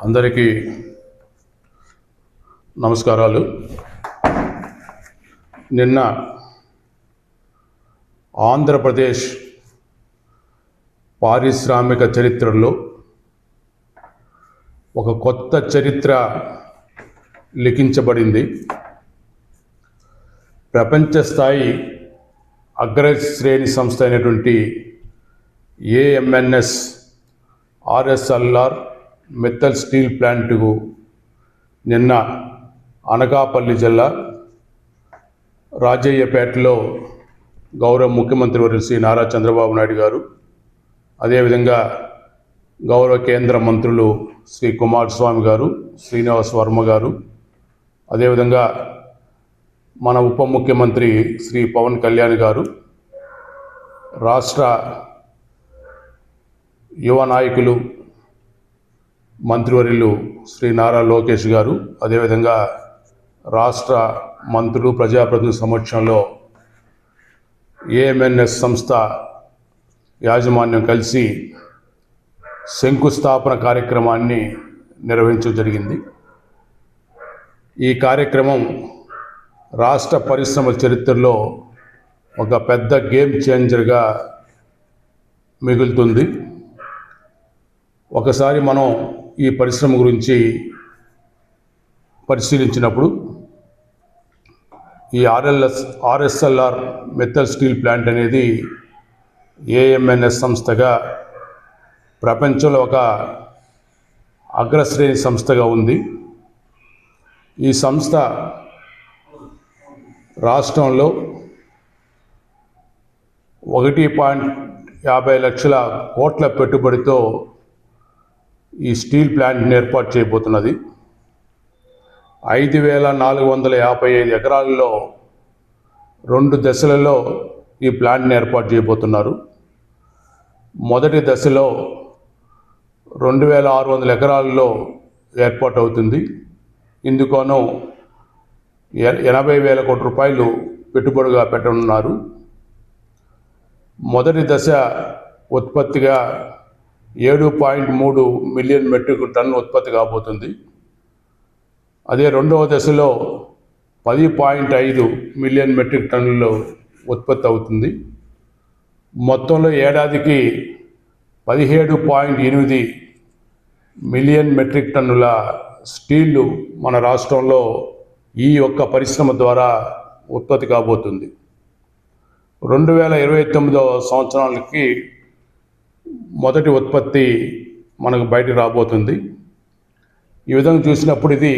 అందరికీ నమస్కారాలు. నిన్న ఆంధ్రప్రదేశ్ పారిశ్రామిక చరిత్రలో ఒక కొత్త చరిత్ర లిఖించబడింది. ప్రపంచ స్థాయి అగ్రశ్రేణి సంస్థ అయినటువంటి ఏఎంఎన్ఎస్ ఆర్ఎస్ఎల్ఆర్ మెటల్ స్టీల్ ప్లాంటుకు నిన్న అనకాపల్లి జిల్లా రాజయ్యపేటలో గౌరవ ముఖ్యమంత్రి వర్యులు శ్రీ నారా చంద్రబాబు నాయుడు గారు, అదేవిధంగా గౌరవ కేంద్ర మంత్రులు శ్రీ కుమారస్వామి గారు, శ్రీనివాస్ వర్మ గారు, అదేవిధంగా మన ఉప ముఖ్యమంత్రి శ్రీ పవన్ కళ్యాణ్ గారు, రాష్ట్ర యువ నాయకులు మంత్రివర్యులు శ్రీ నారా లోకేష్ గారు, అదేవిధంగా రాష్ట్ర మంత్రులు ప్రజాప్రతినిధుల సమక్షంలో ఏఎంఎన్ఎస్ సంస్థ యాజమాన్యం కలిసి శంకుస్థాపన కార్యక్రమాన్ని నిర్వహించడం జరిగింది. ఈ కార్యక్రమం రాష్ట్ర పరిశ్రమల చరిత్రలో ఒక పెద్ద గేమ్ చేంజర్గా మిగులుతుంది. ఒకసారి మనం ఈ పరిశ్రమ గురించి పరిశీలించినప్పుడు ఈ ఆర్ఎస్ఎల్ఆర్ మెటల్ స్టీల్ ప్లాంట్ అనేది ఏఎంఎన్ఎస్ సంస్థగా ప్రపంచంలో ఒక అగ్రశ్రేణి సంస్థగా ఉంది. ఈ సంస్థ రాష్ట్రంలో 1.50 లక్షల కోట్ల పెట్టుబడితో ఈ స్టీల్ ప్లాంట్ని ఏర్పాటు చేయబోతున్నది. 5,455 ఎకరాల్లో 2 దశలలో ఈ ప్లాంట్ని ఏర్పాటు చేయబోతున్నారు. మొదటి దశలో 2,600 ఎకరాల్లో ఏర్పాటు అవుతుంది. ఇందుకోను 80,000 కోట్ల రూపాయలు పెట్టుబడిగా పెట్టనున్నారు. మొదటి దశ ఉత్పత్తిగా 7.3 మిలియన్ మెట్రిక్ టన్ను ఉత్పత్తి కాబోతుంది. అదే రెండవ దశలో 10.5 మిలియన్ మెట్రిక్ టన్నులు ఉత్పత్తి అవుతుంది. మొత్తంలో ఏడాదికి 17.8 మిలియన్ మెట్రిక్ టన్నుల స్టీళ్లు మన రాష్ట్రంలో ఈ యొక్క పరిశ్రమ ద్వారా ఉత్పత్తి కాబోతుంది. 2029 సంవత్సరాలకి మొదటి ఉత్పత్తి మనకు బయటకు రాబోతుంది. ఈ విధంగా చూసినప్పుడు ఇది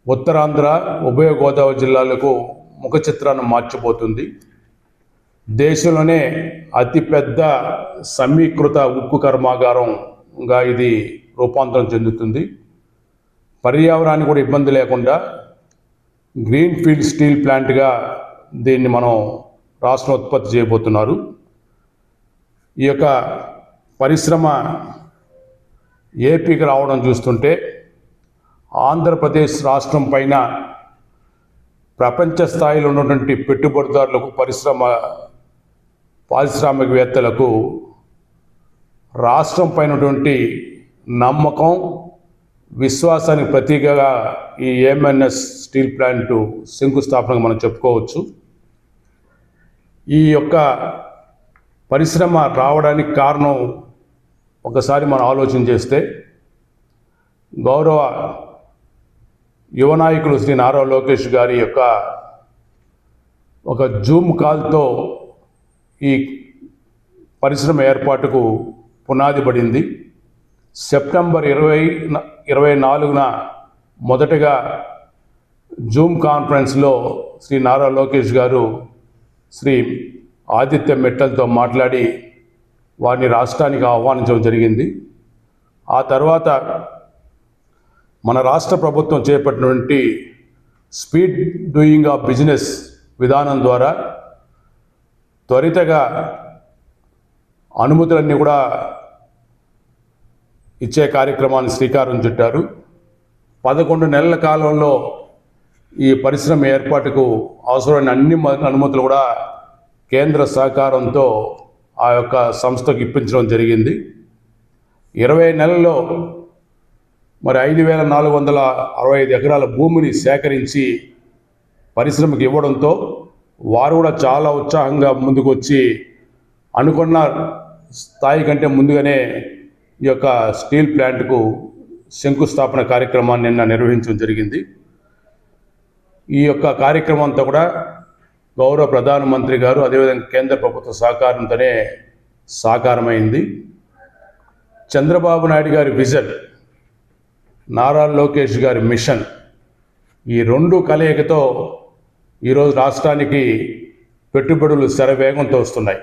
ఉత్తరాంధ్ర, ఉభయ గోదావరి జిల్లాలకు ముఖ చిత్రాన్ని మార్చబోతుంది. దేశంలోనే అతిపెద్ద సమీకృత ఉక్కు కర్మాగారంగా ఇది రూపాంతరం చెందుతుంది. పర్యావరణానికి కూడా ఇబ్బంది లేకుండా గ్రీన్ ఫీల్డ్ స్టీల్ ప్లాంట్గా దీన్ని మనం రాష్ట్రం ఉత్పత్తి చేయబోతున్నారు. ఈ యొక్క పరిశ్రమ ఏపీకి రావడం చూస్తుంటే ఆంధ్రప్రదేశ్ రాష్ట్రం పైన ప్రపంచ స్థాయిలో ఉన్నటువంటి పెట్టుబడిదారులకు, పారిశ్రామికవేత్తలకు రాష్ట్రం పైన ఉన్నటువంటి నమ్మకం, విశ్వాసానికి ప్రతీకగా ఈ ఏఎంఎన్ఎస్ స్టీల్ ప్లాంటు శంకుస్థాపనగా మనం చెప్పుకోవచ్చు. ఈ యొక్క పరిశ్రమ రావడానికి కారణం ఒకసారి మనం ఆలోచన చేస్తే, గౌరవ యువ నాయకులు శ్రీ నారా లోకేష్ గారి యొక్క ఒక జూమ్ కాల్తో ఈ పరిశ్రమ ఏర్పాటుకు పునాది పడింది. సెప్టెంబర్ 24న మొదటగా జూమ్ కాన్ఫరెన్స్లో శ్రీ నారా లోకేష్ గారు శ్రీ ఆదిత్య మెట్టల్తో మాట్లాడి వారిని రాష్ట్రానికి ఆహ్వానించడం జరిగింది. ఆ తర్వాత మన రాష్ట్ర ప్రభుత్వం చేపట్టినటువంటి స్పీడ్ డూయింగ్ ఆఫ్ బిజినెస్ విధానం ద్వారా త్వరితగా అనుమతులన్నీ కూడా ఇచ్చే కార్యక్రమాన్ని శ్రీకారం చుట్టారు. 11 నెలల కాలంలో ఈ పరిశ్రమ ఏర్పాటుకు అవసరమైన అన్ని అనుమతులు కూడా కేంద్ర సహకారంతో ఆ యొక్క సంస్థకు ఇప్పించడం జరిగింది. 20 నెలల్లో మరి 5,465 ఎకరాల భూమిని సేకరించి పరిశ్రమకి ఇవ్వడంతో వారు కూడా చాలా ఉత్సాహంగా ముందుకు వచ్చి అనుకున్న స్థాయి కంటే ముందుగానే ఈ యొక్క స్టీల్ ప్లాంట్కు శంకుస్థాపన కార్యక్రమాన్ని నిన్న నిర్వహించడం జరిగింది. ఈ యొక్క కార్యక్రమం అంతా కూడా గౌరవ ప్రధానమంత్రి గారు అదేవిధంగా కేంద్ర ప్రభుత్వ సహకారంతోనే సాకారమైంది. చంద్రబాబు నాయుడు గారి విజన్, నారా లోకేష్ గారి మిషన్, ఈ రెండు కలయికతో ఈరోజు రాష్ట్రానికి పెట్టుబడులు శరవేగంతో వస్తున్నాయి.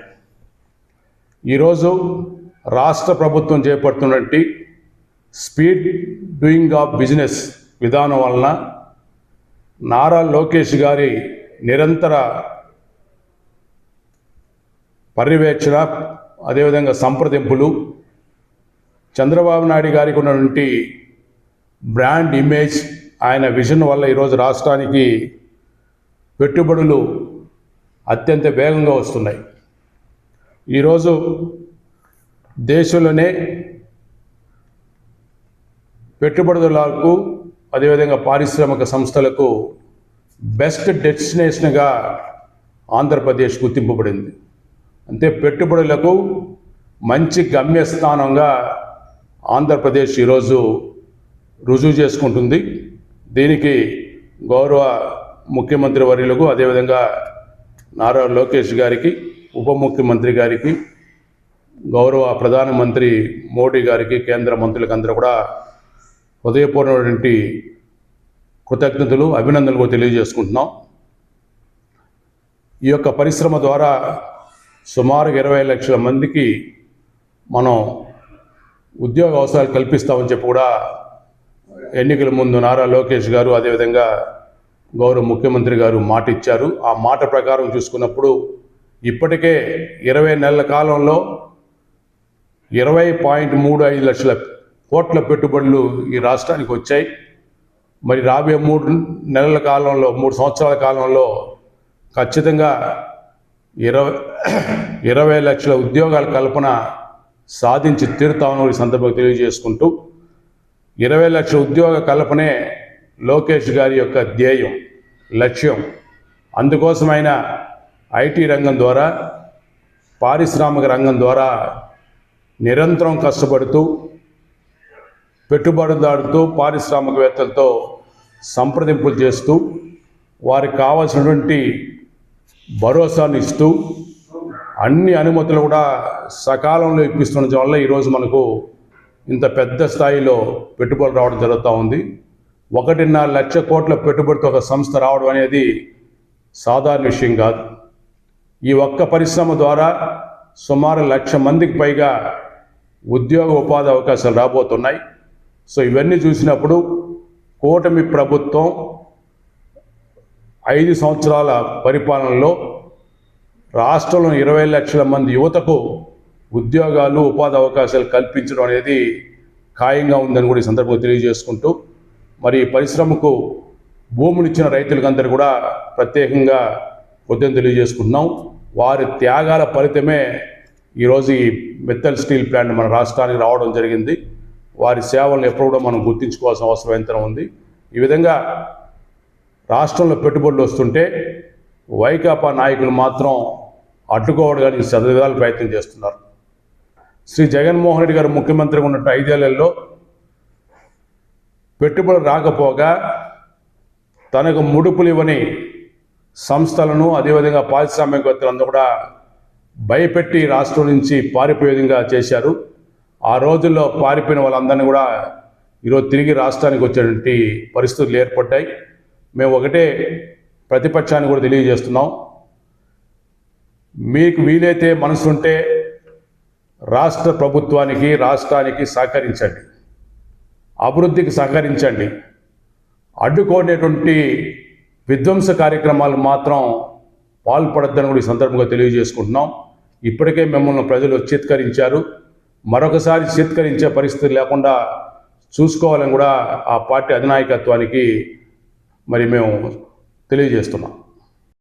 ఈరోజు రాష్ట్ర ప్రభుత్వం చేపడుతున్నటువంటి స్పీడ్ డూయింగ్ ఆఫ్ బిజినెస్ విధానం వలన నారా లోకేష్ గారి నిరంతర పర్యవేక్షణ అదేవిధంగా సంప్రదింపులు, చంద్రబాబు నాయుడు గారికి ఉన్నటువంటి బ్రాండ్ ఇమేజ్, ఆయన విజన్ వల్ల ఈరోజు రాష్ట్రానికి పెట్టుబడులు అత్యంత వేగంగా వస్తున్నాయి. ఈరోజు దేశంలోనే పెట్టుబడిదారులకు అదేవిధంగా పారిశ్రామిక సంస్థలకు బెస్ట్ డెస్టినేషన్గా ఆంధ్రప్రదేశ్ గుర్తింపబడింది. అంటే పెట్టుబడులకు మంచి గమ్యస్థానంగా ఆంధ్రప్రదేశ్ ఈరోజు రుజువు చేసుకుంటుంది. దీనికి గౌరవ ముఖ్యమంత్రి వర్యులకు అదేవిధంగా నారా లోకేష్ గారికి, ఉప ముఖ్యమంత్రి గారికి, గౌరవ ప్రధానమంత్రి మోడీ గారికి, కేంద్ర మంత్రులకు అందరూ కూడా హృదయపూర్వకమైనటువంటి కృతజ్ఞతలు, అభినందనలు తెలియజేసుకుంటున్నాం. ఈ యొక్క పరిశ్రమ ద్వారా సుమారు 20 లక్షల మందికి మనం ఉద్యోగ అవసరాలు కల్పిస్తామని చెప్పి కూడా ఎన్నికల ముందు నారా లోకేష్ గారు అదేవిధంగా గౌరవ ముఖ్యమంత్రి గారు మాట ఇచ్చారు. ఆ మాట ప్రకారం చూసుకున్నప్పుడు ఇప్పటికే 20 నెలల కాలంలో 20.35 లక్షల కోట్ల పెట్టుబడులు ఈ రాష్ట్రానికి వచ్చాయి. మరి రాబోయే 3 నెలల కాలంలో, 3 సంవత్సరాల కాలంలో ఖచ్చితంగా 20 లక్షల ఉద్యోగాల కల్పన సాధించి తీరుతామని ఈ సందర్భంగా తెలియజేసుకుంటూ 20 లక్షల ఉద్యోగ కల్పనే లోకేష్ గారి యొక్క ధ్యేయం, లక్ష్యం. అందుకోసమైన ఐటీ రంగం ద్వారా, పారిశ్రామిక రంగం ద్వారా నిరంతరం కష్టపడుతూ పెట్టుబడిదారులతో, పారిశ్రామికవేత్తలతో సంప్రదింపులు చేస్తూ వారికి కావాల్సినటువంటి భరోసాను ఇస్తూ అన్ని అనుమతులు కూడా సకాలంలో ఇప్పిస్తుండడం వల్ల ఈరోజు మనకు ఇంత పెద్ద స్థాయిలో పెట్టుబడులు రావడం జరుగుతూ ఉంది. 1.5 లక్ష కోట్ల పెట్టుబడితో ఒక సంస్థ రావడం అనేది సాధారణ విషయం కాదు. ఈ ఒక్క పరిశ్రమ ద్వారా సుమారు 1 లక్ష మందికి పైగా ఉద్యోగ ఉపాధి అవకాశాలు రాబోతున్నాయి. సో ఇవన్నీ చూసినప్పుడు కూటమి ప్రభుత్వం 5 సంవత్సరాల పరిపాలనలో రాష్ట్రంలో 20 లక్షల మంది యువతకు ఉద్యోగాలు, ఉపాధి అవకాశాలు కల్పించడం అనేది ఖాయంగా ఉందని కూడా ఈ సందర్భంగా తెలియజేసుకుంటూ, మరి ఈ పరిశ్రమకు భూమునిచ్చిన రైతులకందరూ కూడా ప్రత్యేకంగా కృతజ్ఞతలు తెలియజేసుకుంటున్నాం. వారి త్యాగాల ఫలితమే ఈరోజు ఈ మెత్తల్ స్టీల్ ప్లాంట్ మన రాష్ట్రానికి రావడం జరిగింది. వారి సేవలను ఎప్పుడు కూడా మనం గుర్తించుకోవాల్సిన అవసరం ఎంతైనా ఉంది. ఈ విధంగా రాష్ట్రంలో పెట్టుబడులు వస్తుంటే వైకాపా నాయకులు మాత్రం అడ్డుకోవడానికి శతవిధాల ప్రయత్నం చేస్తున్నారు. శ్రీ జగన్మోహన్ రెడ్డి గారు ముఖ్యమంత్రిగా ఉన్నట్టు 5 ఏళ్లలో పెట్టుబడులు రాకపోగా తనకు ముడుపులు ఇవ్వని సంస్థలను అదేవిధంగా పారిశ్రామికవేత్తలందరూ కూడా భయపెట్టి రాష్ట్రం నుంచి పారిపోయే విధంగా చేశారు. ఆ రోజుల్లో పారిపోయిన వాళ్ళందరినీ కూడా ఈరోజు తిరిగి రాష్ట్రానికి వచ్చేటువంటి పరిస్థితులు ఏర్పడ్డాయి. మేము ఒకటే ప్రతిపక్షాన్ని కూడా తెలియజేస్తున్నాం, మీకు వీలైతే మనసుంటే రాష్ట్ర ప్రభుత్వానికి, రాష్ట్రానికి సహకరించండి, అభివృద్ధికి సహకరించండి. అడ్డుకోనేటువంటి విధ్వంస కార్యక్రమాలు మాత్రం పాల్పడద్దని కూడా ఈ సందర్భంగా తెలియజేసుకుంటున్నాం. ఇప్పటికే మిమ్మల్ని ప్రజలు చిత్కరించారు. మరొకసారి చిత్కరించే పరిస్థితి లేకుండా చూసుకోవాలని కూడా ఆ పార్టీ అధినాయకత్వానికి మరి మేము తెలియజేస్తున్నాం.